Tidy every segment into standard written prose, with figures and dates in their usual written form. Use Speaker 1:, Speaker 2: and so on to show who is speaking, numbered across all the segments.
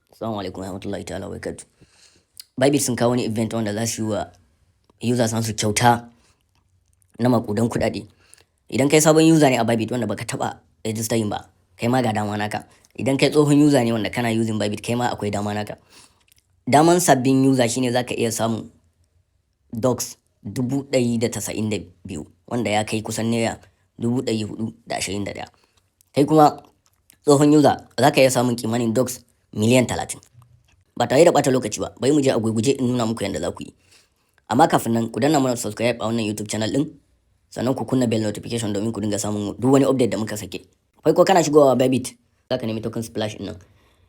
Speaker 1: Assalamu alaikum warahmatullahi ta'ala wabarakatuh. Bybit sun kawo wani event wanda za su yi wa users su kyauta na makudan kuɗaɗe. Idan kai sabon user ne a Bybit wanda baka taba registering ba, kai ma ga dama naka. Idan kai tsohon user ne wanda kana using Bybit, kai ma akwai dama naka. Daman sabbin user shine zaka iya samun docs 192 wanda ya kai kusan naira 421. Kai kuma tsohon user zaka iya samun kimanin docs miliyan 30. Ba tare da ɓata lokaci ba, bai mu je a gurguje in nuna muku yadda za ku yi. Amma kafin nan ku danna mana subscribe a wannan YouTube channel din, sannan ku kunna bell notification domin ku dinga samun duk wani update da muka sake. Farko kana shigowa Bybit, zaka nemi token splash din nan.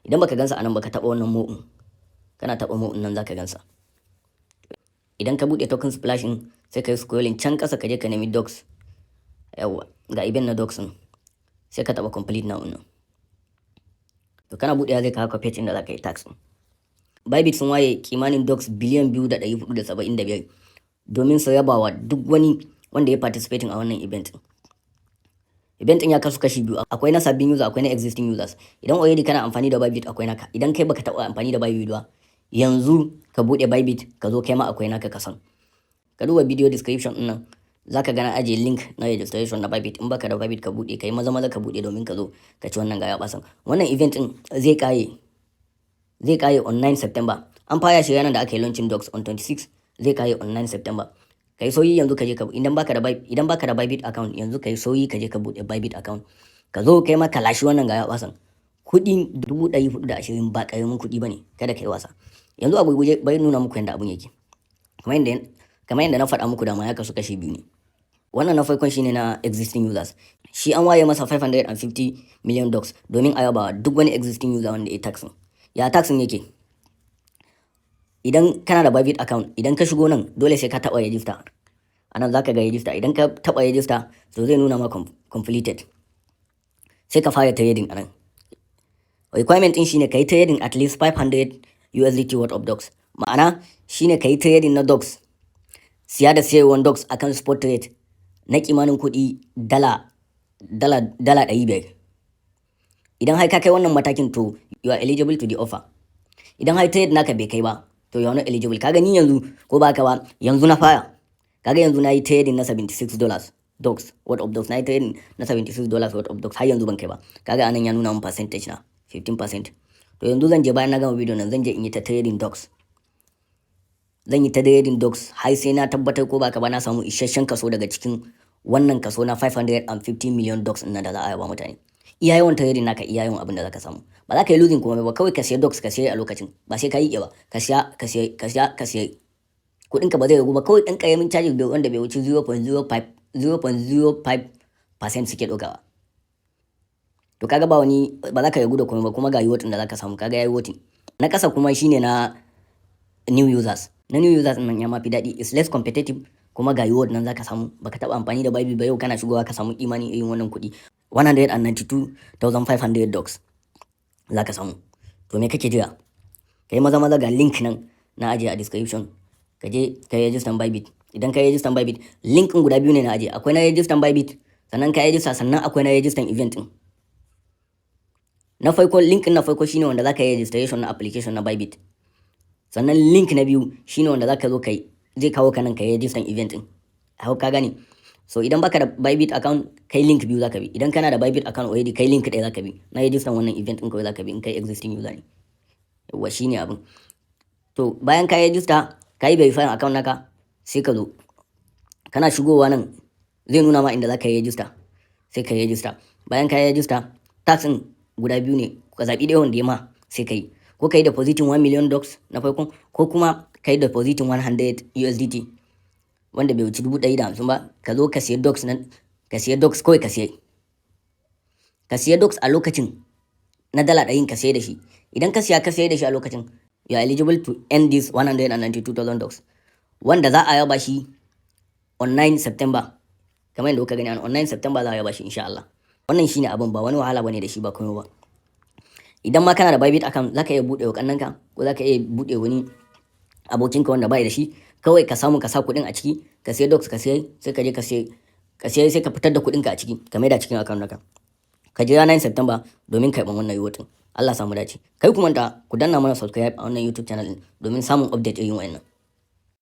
Speaker 1: Idan baka gansa anan baka taba wannan mo'in, kana taba mo'in nan zaka gansa. Idan ka bude token splash din, sai ka yi scrolling can kasa ka je ka nemi docs. Yawa, ga ibin na docs din. Sai ka taba complete now din. To kana bude zai kawo page din da zaka yi tax din. Bybit sun waye kimanin docs biliyan 2.475 domin su yabawa duk wani wanda ya participating a wannan event. Event din ya kasu kashi biyu, akwai na sabbin user, akwai na existing users. Idan already kana amfani da Bybit akwai naka. Idan kai baka taɓa amfani da Bybit ba, yanzu ka bude Bybit ka zo kai ma akwai naka ka san. Ka duba video description din nan, zaka ga na aje link na registration na Bybit. In baka da Bybit ka bude, kai maza ka bude domin ka zo ka ci wannan garabasan. Wannan event din zai kare on 9 September. An fara shi ranar da aka yi launching docs on 26, zai kare on 9 September. Kai soyi yanzu ka je ka idan baka da Bybit account, yanzu kai soyi ka je ka bude Bybit account. Ka zo kai ma ka lashi wannan garabasan. Kuɗi 420 ba karamin kuɗi bane, kada kai wasa. Yanzu a gurguje bai nuna muku yanda abun yake. Kamar yadda na faɗa muku da ma ya kasu kashi biyu ne. Wannan na farkon shine na existing users. Shi an waye masa 550 million docs domin a yaba duk wani existing user wanda ya tax. Ya tax yake? Idan kana da Bybit account, idan ka shigo nan dole sai ka taba register. Anan zaka ga register. Idan ka taba register, so zai nuna ma completed. Sai ka fara trading anan. Requirement din shine kai trading at least 500 USDT worth of docs. Ma'ana shine kai trading na docs. Siya da sayarwan docs akan spot rate na kimanin kuɗi dala 500. Idan har ka kai wannan matakin, to you are eligible to the offer. Idan har trade naka bai kai ba, to you are not eligible. Kaga ni yanzu ko ba ka ba, yanzu na fara. Kaga yanzu na yi trading na $76 docs worth of docs. Na yi trading na $76 worth of docs, har yanzu ban kai ba. Kaga anan ya nuna mun percentage na 15%. To yanzu zan je bayan na gama video nan, zan je in yi ta trading docs. Zan yi ta trading docs har sai na tabbatar ko ba ka ba na samu isasshen kaso daga cikin wannan kaso na 550 million docs ɗin da za a yaba mutane. Iya yawan trading naka, iya yawan abin da zaka samu. Ba za ka yi losing kuma ba, kawai ka siya docs ka siya a lokacin. Ba sai ka yi ba, ka siya. Kuɗinka ba zai ragu ba, kawai ɗan ƙaramin charges wanda bai wuce 0.05% suke ɗaukawa. To kaga ba za ka ragu da kuma ba, kuma ga yiwuwar da za ka samu, kaga yayi wotin. Na ƙasa kuma shine na new users. Na new users nan ya mafi daɗi, is less competitive, kuma ga yiwuwar nan za ka samu. Baka taɓa amfani da Bybit ba, yau kana shigowa ka samu imani irin wannan kuɗi 192,500 docs za ka samu. To me kake jira? Kai maza ga link nan na ajiye a description. Ka je ka yi register Bybit. Idan ka yi register Bybit, link ɗin guda biyu ne na ajiye. Akwai na register Bybit, sannan ka register, sannan akwai na register event ɗin. Na farko, link na farko shine wanda za ka yi registration na application na Bybit. Sannan link na biyu shine wanda za ka zo kai, zai kawo ka nan ka yi register event ɗin. I hope ka gane. So idan baka da Bybit account, kai link biyu zaka bi. Idan kana da Bybit account already, kai link ɗaya zaka bi. Na register wannan event ɗin kawai zaka bi in kai existing user ne. Yawwa shine abin. To bayan ka register, ka yi verify account naka, sai ka zo. Kana shigowa nan zai nuna ma inda zaka yi register. Sai ka register. Bayan ka register, tax ɗin guda biyu ne. Ka zaɓi ɗaya wanda ya ma sai ka yi. Ko ka yi depositing 1 million docs na farkon, ko kuma ka yi depositing 100 USDT. Wanda bai wuce 150 ba, ka zo ka siya docs nan, ka siya docs kawai ka siya docs a lokacin na dala 100 ka siya da shi. Idan ka siya da shi a lokacin, you are eligible to earn this 192,000 docs, wanda za a yaba shi on 9 September. Kamar yadda kuka gani on 9 September za a yaba shi insha Allah. Wannan shine abin, ba wani wahala bane da shi, ba komai ba. Idan ma kana da Bybit account, zaka iya buɗe wa kannanka, ko zaka iya buɗe wani abokinka wanda bai da shi. Kawai ka samu ka sa kuɗin a ciki, ka siya docs ka siya, sai ka je ka siya sai ka fitar da kuɗinka a ciki, ka maida cikin account naka. Ka jira 9 September domin karɓan wannan yiwuwar. Allah samu dace. Kai ku manta ku danna mana subscribe a wannan YouTube channel ɗin domin samun update irin wa'innan.